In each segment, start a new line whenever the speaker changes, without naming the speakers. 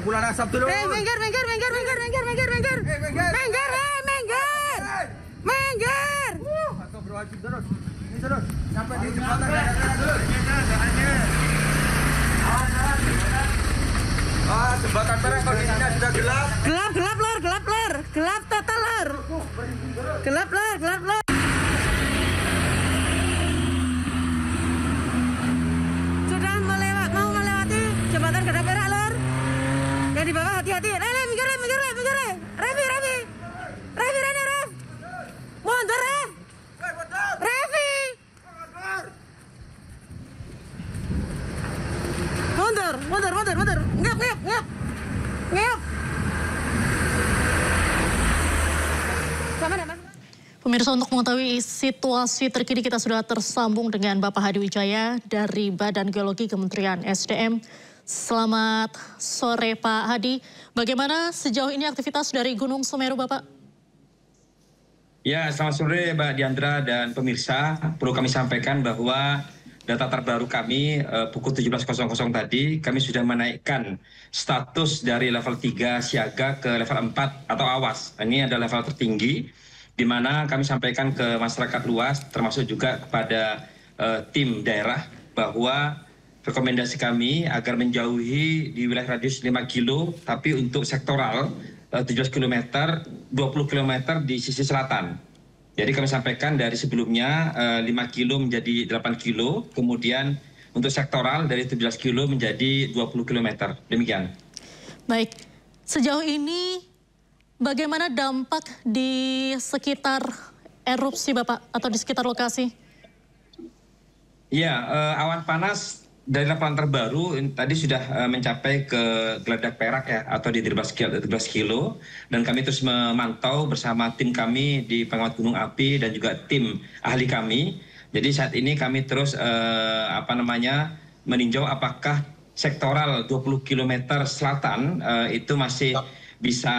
Kepulan asap tuh.
Minggir.
Astagfirullahaladzim, terus. Ini terus. Sampai di jembatan. Jembatan merah kondisinya sudah gelap.
Gelap total, Lor. Gelap, Lor. Sudah mau melewati jembatan Gedang Perak, Lor. Yang di bawah hati-hati. Minggir. Revi. Mundur, Rev. Revi. Mundur. Ngep.
Pemirsa, untuk mengetahui situasi terkini kita sudah tersambung dengan Bapak Hadi Wijaya dari Badan Geologi Kementerian SDM. Selamat sore Pak Hadi. Bagaimana sejauh ini aktivitas dari Gunung Semeru, Bapak?
Ya, selamat sore Mbak Diandra dan pemirsa. Perlu kami sampaikan bahwa data terbaru kami pukul 17.00 tadi, kami sudah menaikkan status dari level 3 siaga ke level 4 atau awas. Ini adalah level tertinggi, di mana kami sampaikan ke masyarakat luas, termasuk juga kepada tim daerah, bahwa rekomendasi kami agar menjauhi di wilayah radius 5 kilo, tapi untuk sektoral 17 km, 20 km di sisi selatan. Jadi kami sampaikan dari sebelumnya 5 kilo menjadi 8 kilo, kemudian untuk sektoral dari 17 kilo menjadi 20 km. Demikian.
Baik, sejauh ini bagaimana dampak di sekitar erupsi Bapak atau di sekitar lokasi?
Ya, awan panas dari laporan terbaru tadi sudah mencapai ke Geladak Perak ya, atau di 13 kilo, dan kami terus memantau bersama tim kami di Pengawas Gunung Api dan juga tim ahli kami. Jadi saat ini kami terus meninjau apakah sektoral 20 km selatan itu masih bisa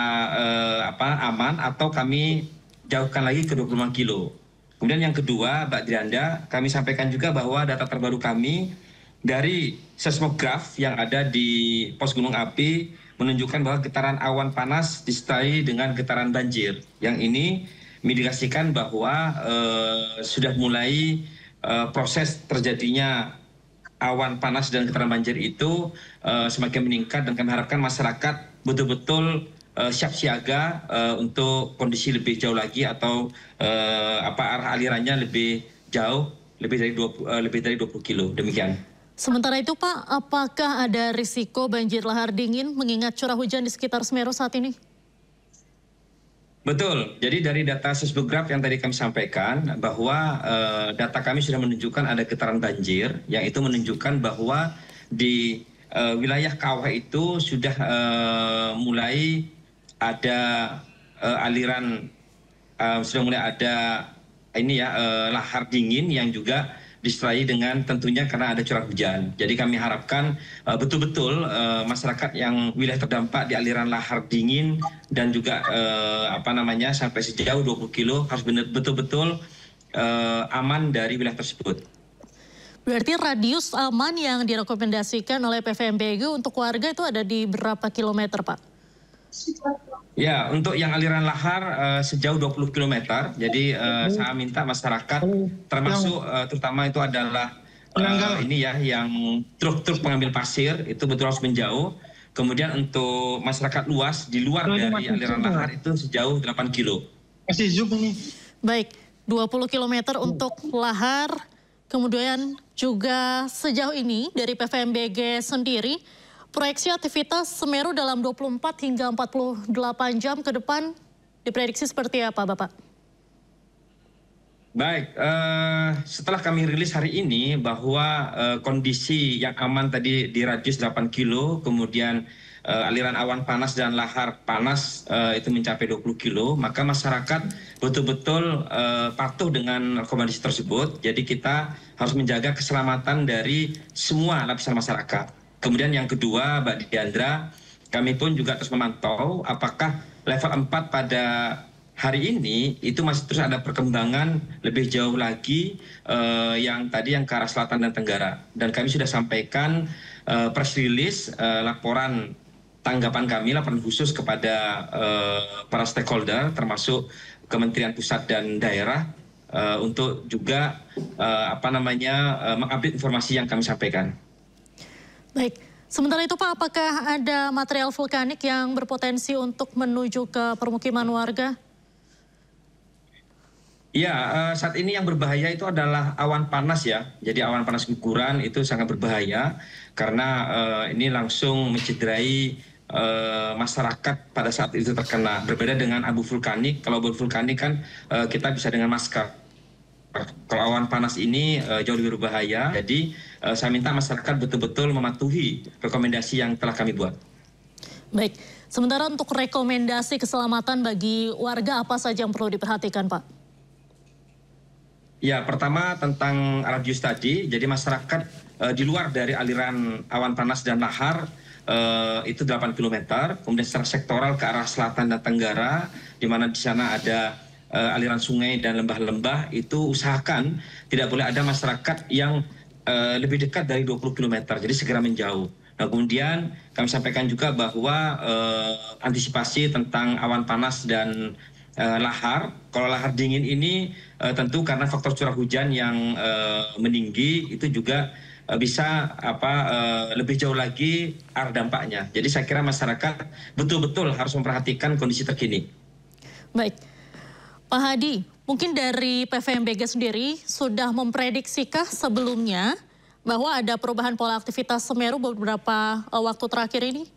aman, atau kami jauhkan lagi ke 25 kilo. Kemudian yang kedua, Mbak Diranda, kami sampaikan juga bahwa data terbaru kami dari seismograf yang ada di pos Gunung Api menunjukkan bahwa getaran awan panas disertai dengan getaran banjir. Yang ini mengindikasikan bahwa sudah mulai proses terjadinya awan panas dan getaran banjir itu semakin meningkat, dan kami harapkan masyarakat betul-betul siap siaga untuk kondisi lebih jauh lagi, atau arah alirannya lebih jauh, lebih dari 20 kilo. Demikian.
Sementara itu Pak, apakah ada risiko banjir lahar dingin mengingat curah hujan di sekitar Semeru saat ini?
Betul, jadi dari data seismograf yang tadi kami sampaikan bahwa data kami sudah menunjukkan ada getaran banjir, yang itu menunjukkan bahwa di wilayah kawah itu sudah mulai ada aliran, sudah mulai ada lahar dingin yang juga disertai dengan tentunya karena ada curah hujan. Jadi kami harapkan betul-betul masyarakat yang wilayah terdampak di aliran lahar dingin dan juga sampai sejauh 20 kilo harus betul-betul aman dari wilayah tersebut.
Berarti radius aman yang direkomendasikan oleh PVMBG untuk warga itu ada di berapa kilometer, Pak?
Ya, untuk yang aliran lahar sejauh 20 km. Jadi saya minta masyarakat, termasuk terutama itu adalah yang truk-truk pengambil pasir itu betul harus menjauh. Kemudian untuk masyarakat luas di luar dari aliran lahar itu sejauh 8 kilo.
Baik, 20 km untuk lahar. Kemudian juga sejauh ini dari PVMBG sendiri, proyeksi aktivitas Semeru dalam 24 hingga 48 jam ke depan diprediksi seperti apa, Bapak?
Baik, setelah kami rilis hari ini bahwa kondisi yang aman tadi di radius 8 kilo, kemudian aliran awan panas dan lahar panas itu mencapai 20 kilo, maka masyarakat betul-betul patuh dengan rekomendasi tersebut. Jadi kita harus menjaga keselamatan dari semua lapisan masyarakat. Kemudian yang kedua, Mbak Diandra, kami pun juga terus memantau apakah level 4 pada hari ini itu masih terus ada perkembangan lebih jauh lagi yang tadi yang ke arah selatan dan tenggara. Dan kami sudah sampaikan press release laporan tanggapan kami, laporan khusus kepada para stakeholder, termasuk Kementerian Pusat dan Daerah, untuk juga mengupdate informasi yang kami sampaikan.
Baik, sementara itu Pak, apakah ada material vulkanik yang berpotensi untuk menuju ke permukiman warga?
Ya, saat ini yang berbahaya itu adalah awan panas ya. Jadi awan panas guguran itu sangat berbahaya karena ini langsung mencederai masyarakat pada saat itu terkena. Berbeda dengan abu vulkanik, kalau abu vulkanik kan kita bisa dengan masker. Kalau awan panas ini jauh lebih berbahaya, jadi saya minta masyarakat betul-betul mematuhi rekomendasi yang telah kami buat. Baik, sementara untuk rekomendasi keselamatan bagi warga apa saja yang perlu diperhatikan Pak? Ya, pertama tentang radius tadi, jadi masyarakat di luar dari aliran awan panas dan lahar itu 8 km, kemudian secara sektoral ke arah selatan dan tenggara, di mana di sana ada aliran sungai dan lembah-lembah, itu usahakan tidak boleh ada masyarakat yang lebih dekat dari 20 km, jadi segera menjauh. Nah, kemudian kami sampaikan juga bahwa antisipasi tentang awan panas dan lahar. Kalau lahar dingin ini tentu karena faktor curah hujan yang meninggi itu juga bisa lebih jauh lagi arah dampaknya. Jadi saya kira masyarakat betul-betul harus memperhatikan kondisi terkini. Baik, Pak Hadi, mungkin dari PVMBG sendiri sudah memprediksikah sebelumnya bahwa ada perubahan pola aktivitas Semeru beberapa waktu terakhir ini?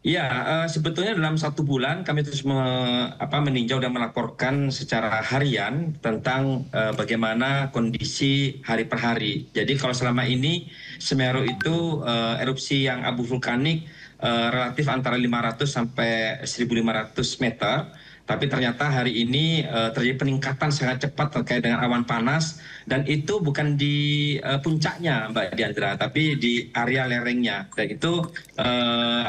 Ya, sebetulnya dalam 1 bulan kami terus meninjau dan melaporkan secara harian tentang bagaimana kondisi hari per hari. Jadi kalau selama ini Semeru itu erupsi yang abu vulkanik relatif antara 500 sampai 1.500 meter. Tapi ternyata hari ini terjadi peningkatan sangat cepat terkait dengan awan panas, dan itu bukan di puncaknya Mbak Diandra, tapi di area lerengnya. Dan itu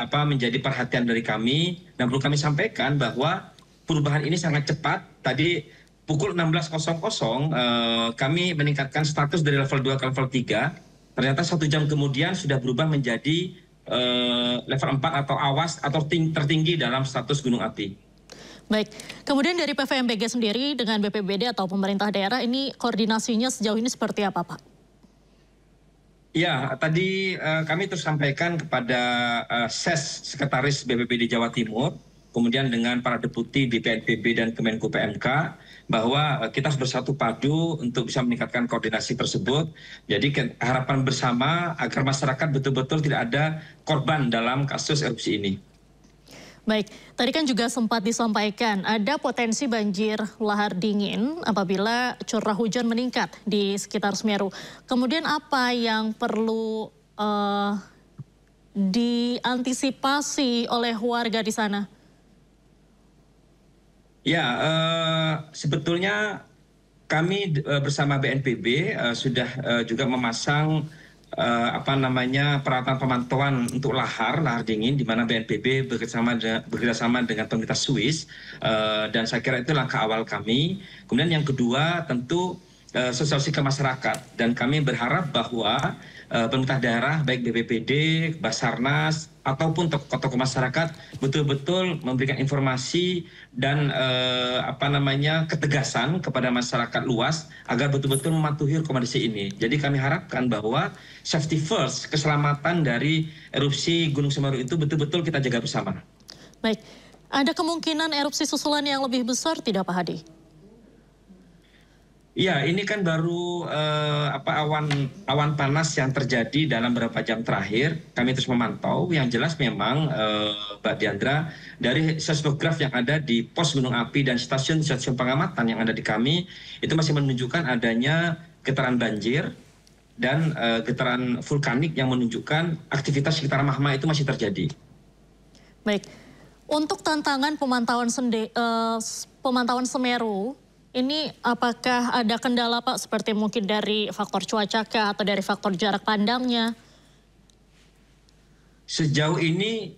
menjadi perhatian dari kami, dan perlu kami sampaikan bahwa perubahan ini sangat cepat. Tadi pukul 16.00 kami meningkatkan status dari level 2 ke level 3. Ternyata 1 jam kemudian sudah berubah menjadi level 4 atau awas atau tertinggi dalam status gunung api. Baik, kemudian dari PVMBG sendiri dengan BPBD atau pemerintah daerah ini koordinasinya sejauh ini seperti apa Pak? Ya, tadi kami terus sampaikan kepada SES Sekretaris BPBD Jawa Timur, kemudian dengan para deputi di BNPB dan Kemenko PMK, bahwa kita harus bersatu padu untuk bisa meningkatkan koordinasi tersebut. Jadi harapan bersama agar masyarakat betul-betul tidak ada korban dalam kasus erupsi ini. Baik, tadi kan juga sempat disampaikan ada potensi banjir lahar dingin apabila curah hujan meningkat di sekitar Semeru. Kemudian apa yang perlu diantisipasi oleh warga di sana? Ya, sebetulnya kami bersama BNPB sudah juga memasang peralatan pemantauan untuk lahar dingin, di mana BNPB bekerjasama dengan pemerintah Swiss, dan saya kira itu langkah awal kami. Kemudian yang kedua tentu sosialisasi ke masyarakat, dan kami berharap bahwa pemerintah daerah baik BPBD, Basarnas ataupun tokoh-tokoh masyarakat betul-betul memberikan informasi dan ketegasan kepada masyarakat luas agar betul-betul mematuhi rekomendasi ini. Jadi kami harapkan bahwa safety first, keselamatan dari erupsi Gunung Semeru itu betul-betul kita jaga bersama. Baik, ada kemungkinan erupsi susulan yang lebih besar tidak Pak Hadi? Iya, ini kan baru awan panas yang terjadi dalam beberapa jam terakhir. Kami terus memantau. Yang jelas memang Mbak Diandra, dari seismograf yang ada di pos gunung api dan stasiun-stasiun pengamatan yang ada di kami, itu masih menunjukkan adanya getaran banjir dan getaran vulkanik yang menunjukkan aktivitas sekitar magma itu masih terjadi. Baik, untuk tantangan pemantauan Semeru, ini apakah ada kendala Pak seperti mungkin dari faktor cuaca kah atau dari faktor jarak pandangnya? Sejauh ini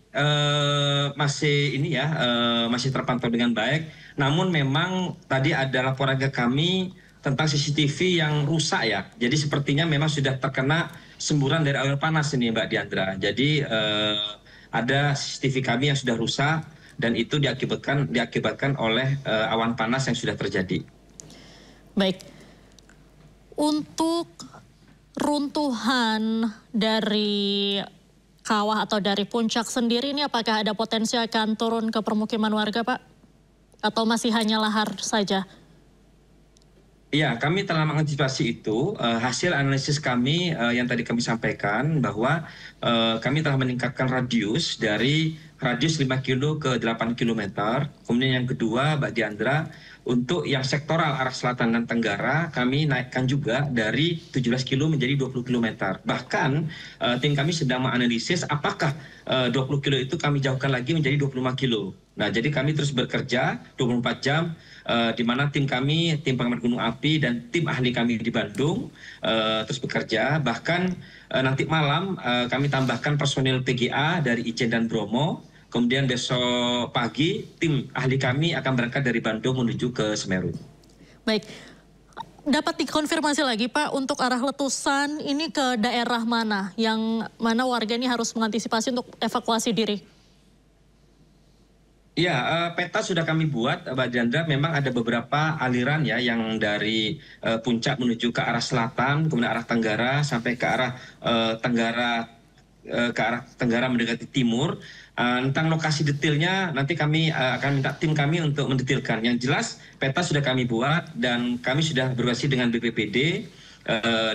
masih terpantau dengan baik. Namun memang tadi ada laporan ke kami tentang CCTV yang rusak ya. Jadi sepertinya memang sudah terkena semburan dari awan panas ini Mbak Diandra. Jadi ada CCTV kami yang sudah rusak dan itu diakibatkan oleh awan panas yang sudah terjadi.
Baik, untuk runtuhan dari kawah atau dari puncak sendiri ini apakah ada potensi akan turun ke permukiman warga Pak? Atau masih hanya lahar saja?
Iya, kami telah mengantisipasi itu. Hasil analisis kami yang tadi kami sampaikan bahwa kami telah meningkatkan radius dari radius 5 kilo ke 8 kilometer. Kemudian yang kedua, Mbak Diandra, untuk yang sektoral arah selatan dan tenggara, kami naikkan juga dari 17 kilo menjadi 20 kilometer. Bahkan tim kami sedang menganalisis apakah 20 kilo itu kami jauhkan lagi menjadi 25 kilo. Nah, jadi kami terus bekerja 24 jam, di mana tim kami, tim pengamat gunung api dan tim ahli kami di Bandung terus bekerja. Bahkan nanti malam kami tambahkan personil PGA dari Ijen dan Bromo. Kemudian besok pagi tim ahli kami akan berangkat dari Bandung menuju ke Semeru.
Baik, dapat dikonfirmasi lagi Pak untuk arah letusan ini ke daerah mana? Yang mana warga ini harus mengantisipasi untuk evakuasi diri?
Ya, peta sudah kami buat, Mbak Diandra. Memang ada beberapa aliran ya yang dari puncak menuju ke arah selatan, kemudian arah tenggara sampai ke arah tenggara mendekati timur. Tentang lokasi detailnya nanti kami akan minta tim kami untuk mendetailkan. Yang jelas peta sudah kami buat dan kami sudah berkoordinasi dengan BPBD,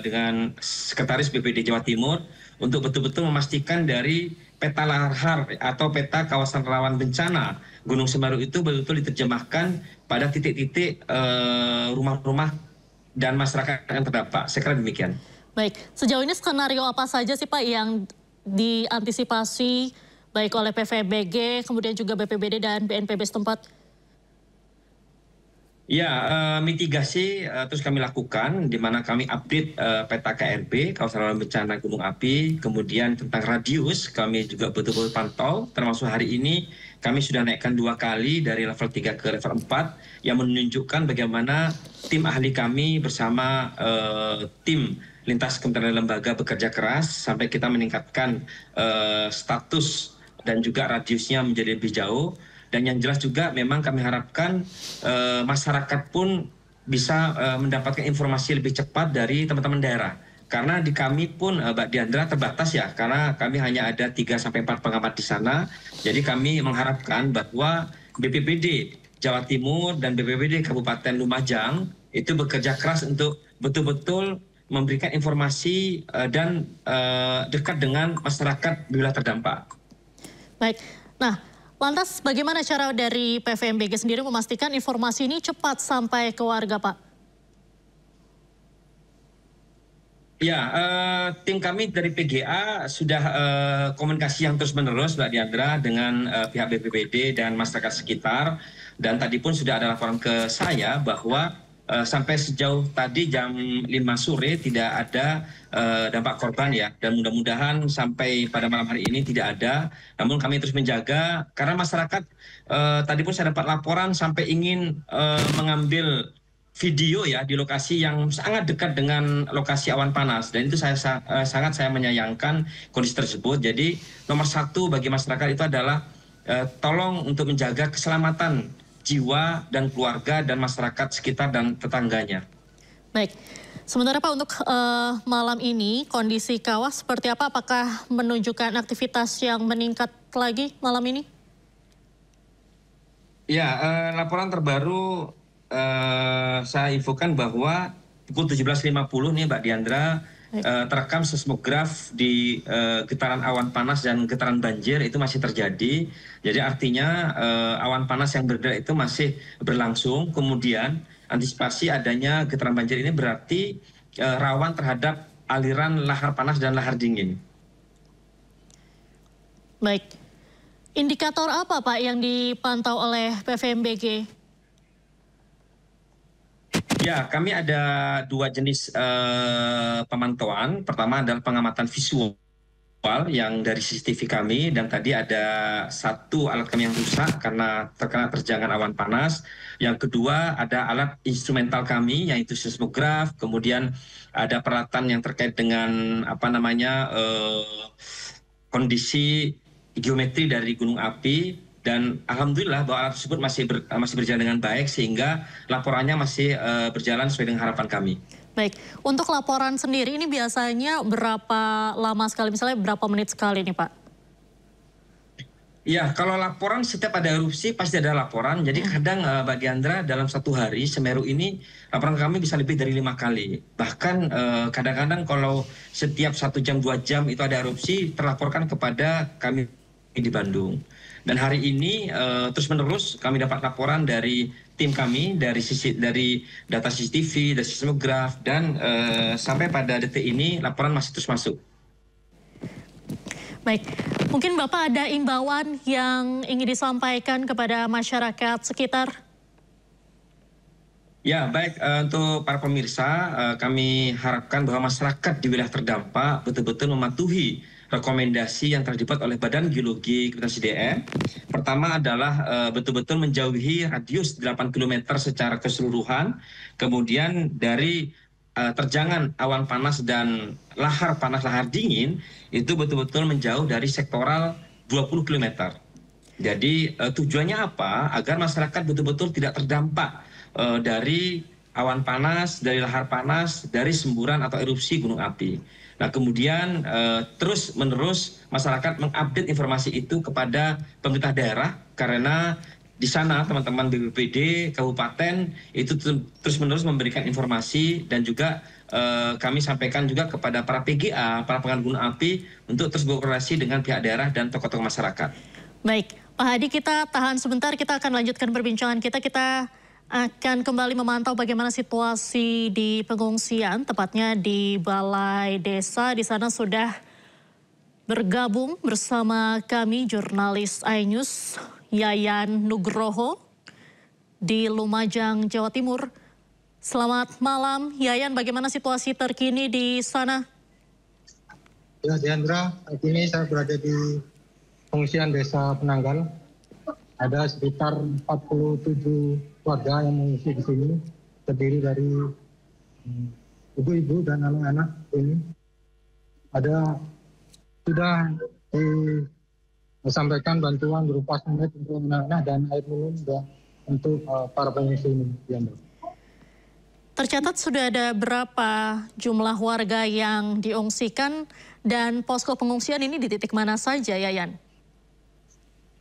dengan Sekretaris BPBD Jawa Timur untuk betul-betul memastikan dari peta lahar atau peta kawasan rawan bencana Gunung Semeru itu betul-betul diterjemahkan pada titik-titik rumah-rumah dan masyarakat yang terdampak. Saya kira demikian.
Baik, sejauh ini skenario apa saja sih Pak yang diantisipasi baik oleh PVMBG, kemudian juga BPBD dan BNPB setempat?
Ya, mitigasi terus kami lakukan, di mana kami update peta KRB, kawasan rawan bencana gunung api, kemudian tentang radius kami juga betul-betul pantau, termasuk hari ini kami sudah naikkan 2 kali dari level 3 ke level 4, yang menunjukkan bagaimana tim ahli kami bersama tim lintas kementerian lembaga bekerja keras, sampai kita meningkatkan status dan juga radiusnya menjadi lebih jauh. Dan yang jelas juga memang kami harapkan masyarakat pun bisa mendapatkan informasi lebih cepat dari teman-teman daerah. Karena di kami pun Mbak Diandra terbatas ya, karena kami hanya ada 3-4 pengamat di sana. Jadi kami mengharapkan bahwa BPBD Jawa Timur dan BPBD Kabupaten Lumajang itu bekerja keras untuk betul-betul memberikan informasi dan dekat dengan masyarakat bila terdampak.
Baik, nah lantas bagaimana cara dari PVMBG sendiri memastikan informasi ini cepat sampai ke warga, Pak?
Ya, tim kami dari PGA sudah komunikasi yang terus-menerus, Mbak Diandra, dengan pihak BPBD dan masyarakat sekitar. Dan tadi pun sudah ada laporan ke saya bahwa sampai sejauh tadi jam 5 sore tidak ada dampak korban ya, dan mudah-mudahan sampai pada malam hari ini tidak ada. Namun kami terus menjaga karena masyarakat tadi pun saya dapat laporan sampai ingin mengambil video ya di lokasi yang sangat dekat dengan lokasi awan panas, dan itu sangat saya menyayangkan kondisi tersebut. Jadi nomor 1 bagi masyarakat itu adalah tolong untuk menjaga keselamatan jiwa dan keluarga dan masyarakat sekitar dan tetangganya.
Baik, sementara Pak untuk malam ini kondisi kawah seperti apa? Apakah menunjukkan aktivitas yang meningkat lagi malam ini?
Ya, laporan terbaru saya infokan bahwa pukul 17.50 nih Mbak Diandra, terekam seismograf di getaran awan panas dan getaran banjir itu masih terjadi. Jadi artinya awan panas yang bergerak itu masih berlangsung. Kemudian antisipasi adanya getaran banjir ini berarti rawan terhadap aliran lahar panas dan lahar dingin.
Baik, indikator apa Pak yang dipantau oleh PVMBG?
Ya, kami ada 2 jenis pemantauan. Pertama adalah pengamatan visual yang dari CCTV kami, dan tadi ada satu alat kami yang rusak karena terkena terjangan awan panas. Yang kedua ada alat instrumental kami yaitu seismograf, kemudian ada peralatan yang terkait dengan kondisi geometri dari gunung api, dan alhamdulillah bahwa alat tersebut masih berjalan dengan baik sehingga laporannya masih berjalan sesuai dengan harapan kami.
Baik, untuk laporan sendiri ini biasanya berapa lama sekali, misalnya berapa menit sekali nih Pak?
Ya, kalau laporan setiap ada erupsi pasti ada laporan. Jadi kadang Mbak Diandra dalam satu hari Semeru ini laporan kami bisa lebih dari 5 kali. Bahkan kadang-kadang kalau setiap 1 jam 2 jam itu ada erupsi terlaporkan kepada kami di Bandung. Dan hari ini terus-menerus kami dapat laporan dari tim kami, dari data CCTV, dari seismograf, dan sampai pada detik ini laporan masih terus masuk.
Baik, mungkin Bapak ada imbauan yang ingin disampaikan kepada masyarakat sekitar?
Ya, baik, untuk para pemirsa, kami harapkan bahwa masyarakat di wilayah terdampak betul-betul mematuhi rekomendasi yang telah dibuat oleh Badan Geologi Kementerian SDM. Pertama adalah betul-betul menjauhi radius 8 km secara keseluruhan. Kemudian dari terjangan awan panas dan lahar panas, lahar dingin, itu betul-betul menjauh dari sektoral 20 km. Jadi tujuannya apa? Agar masyarakat betul-betul tidak terdampak dari awan panas, dari lahar panas, dari semburan atau erupsi gunung api. Nah, kemudian terus-menerus masyarakat mengupdate informasi itu kepada pemerintah daerah, karena di sana teman-teman BPBD kabupaten itu terus-menerus memberikan informasi, dan juga kami sampaikan juga kepada para PGA, para pengamat gunung api, untuk terus berkoordinasi dengan pihak daerah dan tokoh-tokoh masyarakat.
Baik, Pak Hadi, kita tahan sebentar, kita akan lanjutkan perbincangan kita. Kita akan kembali memantau bagaimana situasi di pengungsian, tepatnya di Balai Desa. Di sana sudah bergabung bersama kami jurnalis iNews Yayan Nugroho di Lumajang, Jawa Timur. Selamat malam, Yayan. Bagaimana situasi terkini di sana?
Ya, Diandra, saat ini saya berada di pengungsian Desa Penanggal. Ada sekitar 47 warga yang mengungsi di sini, terdiri dari ibu-ibu dan anak-anak ini. Sudah disampaikan bantuan berupa semet untuk anak-anak dan air minum untuk para pengungsi ini.
Tercatat sudah ada berapa jumlah warga yang diungsikan, dan posko pengungsian ini di titik mana saja, Yayan?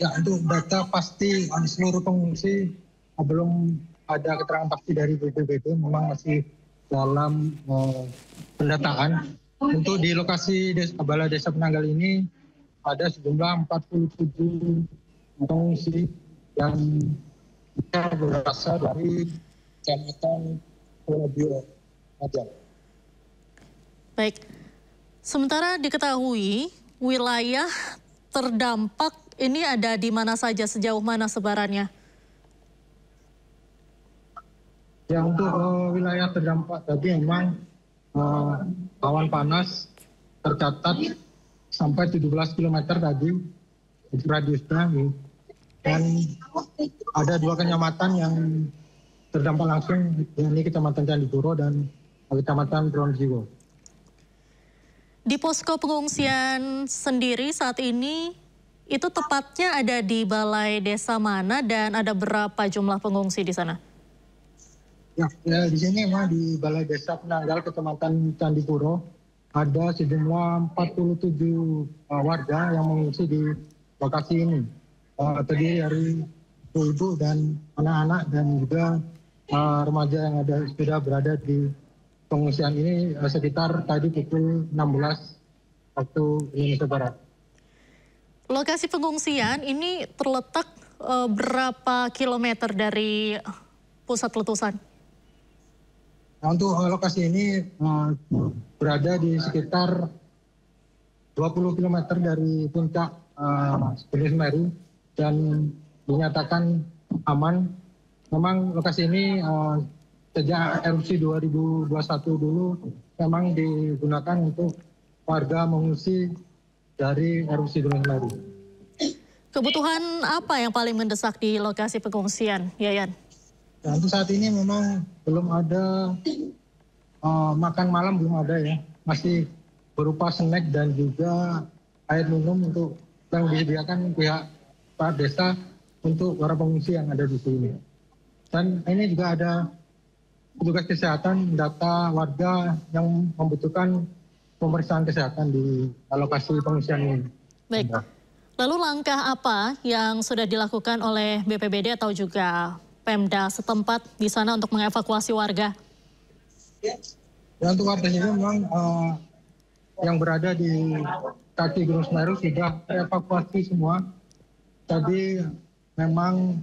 Ya, untuk data pasti seluruh pengungsi belum ada keterangan pasti dari BPBD, memang masih dalam pendataan. Untuk di lokasi Balai Desa Penanggal ini ada sejumlah 47 pengungsi yang berasal dari Kecamatan Ponobio.
Baik, sementara diketahui wilayah terdampak ini ada di mana saja, sejauh mana sebarannya?
Ya, untuk wilayah terdampak tadi memang awan panas tercatat sampai 17 km tadi radiusnya, dan ada 2 kecamatan yang terdampak langsung, yakni Kecamatan Candipuro dan Kecamatan Pronojiwo.
Di posko pengungsian sendiri saat ini itu tepatnya ada di balai desa mana dan ada berapa jumlah pengungsi di sana?
Ya, di sini memang di Balai Desa Penanggal Kecamatan Candipuro ada sejumlah 47 warga yang mengungsi di lokasi ini. Terdiri dari ibu dan anak-anak dan juga remaja yang sudah berada di pengungsian ini sekitar tadi pukul 16 waktu Indonesia Barat.
Lokasi pengungsian ini terletak berapa kilometer dari pusat letusan?
Nah, untuk lokasi ini berada di sekitar 20 km dari puncak Gunung Semeru dan dinyatakan aman. Memang lokasi ini sejak erupsi 2021 dulu memang digunakan untuk warga mengungsi dari erupsi Gunung Semeru.
Kebutuhan apa yang paling mendesak di lokasi pengungsian, Yayan?
Dan untuk saat ini memang belum ada makan malam, belum ada ya. Masih berupa snack dan juga air minum untuk yang disediakan pihak desa untuk para pengungsi yang ada di sini. Dan ini juga ada petugas kesehatan data warga yang membutuhkan pemeriksaan kesehatan di lokasi pengungsian ini.
Baik. Lalu langkah apa yang sudah dilakukan oleh BPBD atau juga Pemda setempat di sana untuk mengevakuasi warga?
Ya, untuk warga ini memang yang berada di kaki Gunung Semeru sudah terevakuasi semua. Tadi memang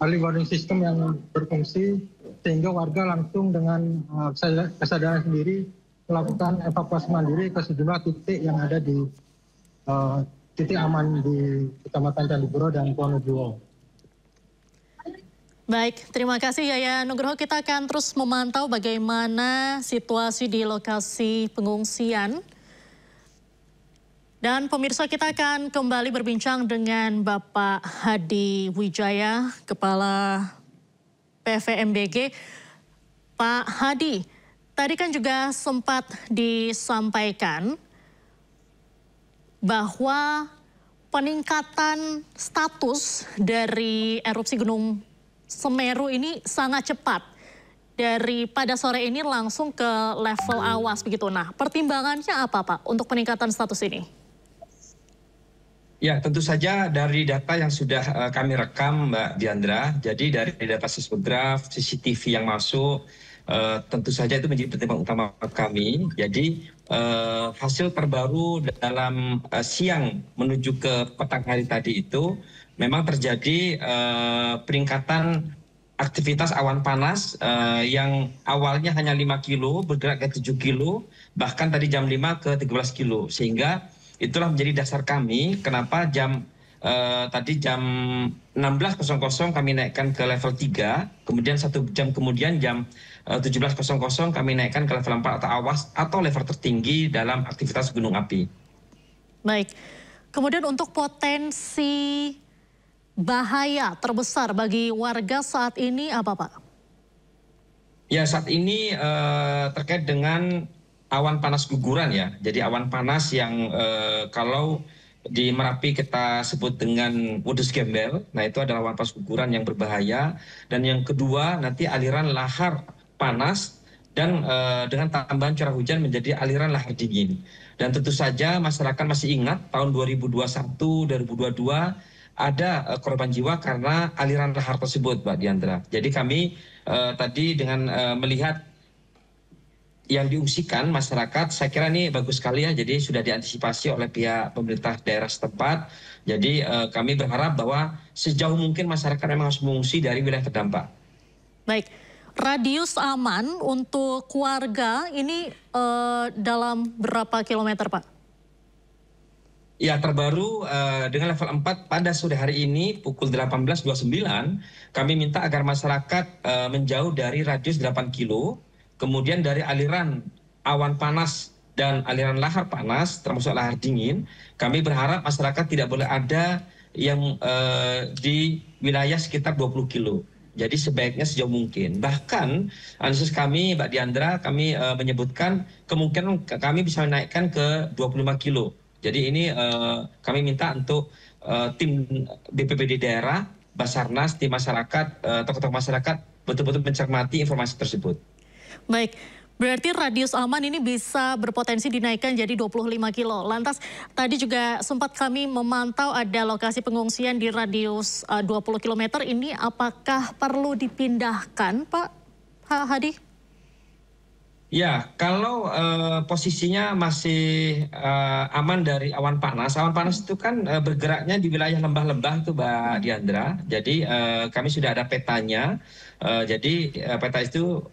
early warning system yang berfungsi sehingga warga langsung dengan kesadaran sendiri melakukan evakuasi mandiri ke sejumlah titik yang ada di titik aman di Kecamatan Candipuro dan Ponorogo.
Baik, terima kasih Yayan Nugroho. Kita akan terus memantau bagaimana situasi di lokasi pengungsian. Dan pemirsa, kita akan kembali berbincang dengan Bapak Hadi Wijaya, Kepala PVMBG. Pak Hadi, tadi kan juga sempat disampaikan bahwa peningkatan status dari erupsi Gunung Semeru ini sangat cepat. Dari pada sore ini langsung ke level awas begitu. Nah, pertimbangannya apa Pak untuk peningkatan status ini?
Ya, tentu saja dari data yang sudah kami rekam, Mbak Diandra. Jadi dari data seismograf, CCTV yang masuk, tentu saja itu menjadi pertimbangan utama kami. Jadi hasil terbaru dalam siang menuju ke petang hari tadi itu memang terjadi peningkatan aktivitas awan panas yang awalnya hanya 5 kilo bergerak ke 7 kilo, bahkan tadi jam 5 ke 13 kilo. Sehingga itulah menjadi dasar kami kenapa tadi jam 16.00 kami naikkan ke level 3, kemudian 1 jam kemudian jam 17.00 kami naikkan ke level 4 atau awas atau level tertinggi dalam aktivitas gunung api.
Baik, kemudian untuk potensi bahaya terbesar bagi warga saat ini apa Pak?
Ya, saat ini terkait dengan awan panas guguran ya. Jadi awan panas yang kalau di Merapi kita sebut dengan wedus gembel. Nah, itu adalah awan panas guguran yang berbahaya. Dan yang kedua nanti aliran lahar panas dan dengan tambahan curah hujan menjadi aliran lahar dingin. Dan tentu saja masyarakat masih ingat tahun 2021, 2022 ada korban jiwa karena aliran lahar tersebut, Mbak Diandra. Jadi kami tadi dengan melihat yang diungsikan masyarakat, saya kira ini bagus sekali ya. Jadi sudah diantisipasi oleh pihak pemerintah daerah setempat. Jadi kami berharap bahwa sejauh mungkin masyarakat memang harus mengungsi dari wilayah terdampak.
Baik, radius aman untuk warga ini dalam berapa kilometer, Pak?
Ya, terbaru dengan level 4 pada sore hari ini pukul 18.29 kami minta agar masyarakat menjauh dari radius 8 kilo, kemudian dari aliran awan panas dan aliran lahar panas termasuk lahar dingin, kami berharap masyarakat tidak boleh ada yang di wilayah sekitar 20 kilo. Jadi sebaiknya sejauh mungkin. Bahkan analisis kami, Mbak Diandra, kami menyebutkan kemungkinan kami bisa menaikkan ke 25 kilo. Jadi ini kami minta untuk tim BPBD daerah, Basarnas, tim masyarakat, tokoh-tokoh masyarakat betul-betul mencermati informasi tersebut.
Baik, berarti radius aman ini bisa berpotensi dinaikkan jadi 25 kilo. Lantas tadi juga sempat kami memantau ada lokasi pengungsian di radius 20 km. Ini apakah perlu dipindahkan, Pak Hadi?
Ya, kalau posisinya masih aman dari awan panas itu kan bergeraknya di wilayah lembah-lembah itu, Mbak Diandra. Jadi kami sudah ada petanya. Jadi peta itu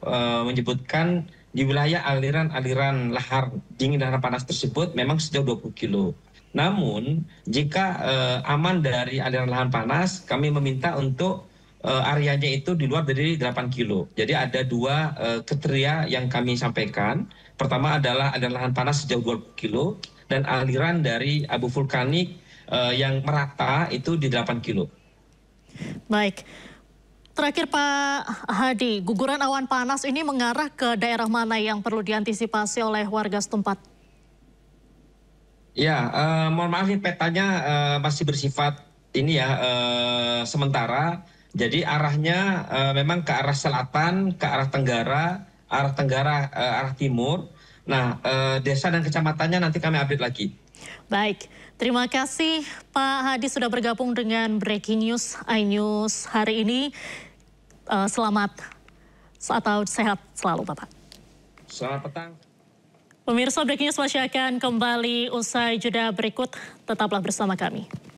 menyebutkan di wilayah aliran-aliran lahar dingin dan lahar panas tersebut memang sejauh 20 kilo. Namun jika aman dari aliran lahar panas, kami meminta untuk areanya itu di luar dari 8 kilo. Jadi ada dua kriteria yang kami sampaikan. Pertama adalah aliran lahar panas sejauh 20 kilo. dan aliran dari abu vulkanik yang merata itu di 8 kilo.
Baik. Terakhir Pak Hadi, guguran awan panas ini mengarah ke daerah mana yang perlu diantisipasi oleh warga setempat?
Ya, mohon maaf ini petanya masih bersifat ini ya sementara. Jadi arahnya memang ke arah selatan, ke arah tenggara, arah timur. Nah, desa dan kecamatannya nanti kami update lagi.
Baik, terima kasih Pak Hadi sudah bergabung dengan Breaking News iNews hari ini. Selamat atau sehat selalu Bapak.
Selamat petang.
Pemirsa Breaking News masih akan kembali usai jeda berikut. Tetaplah bersama kami.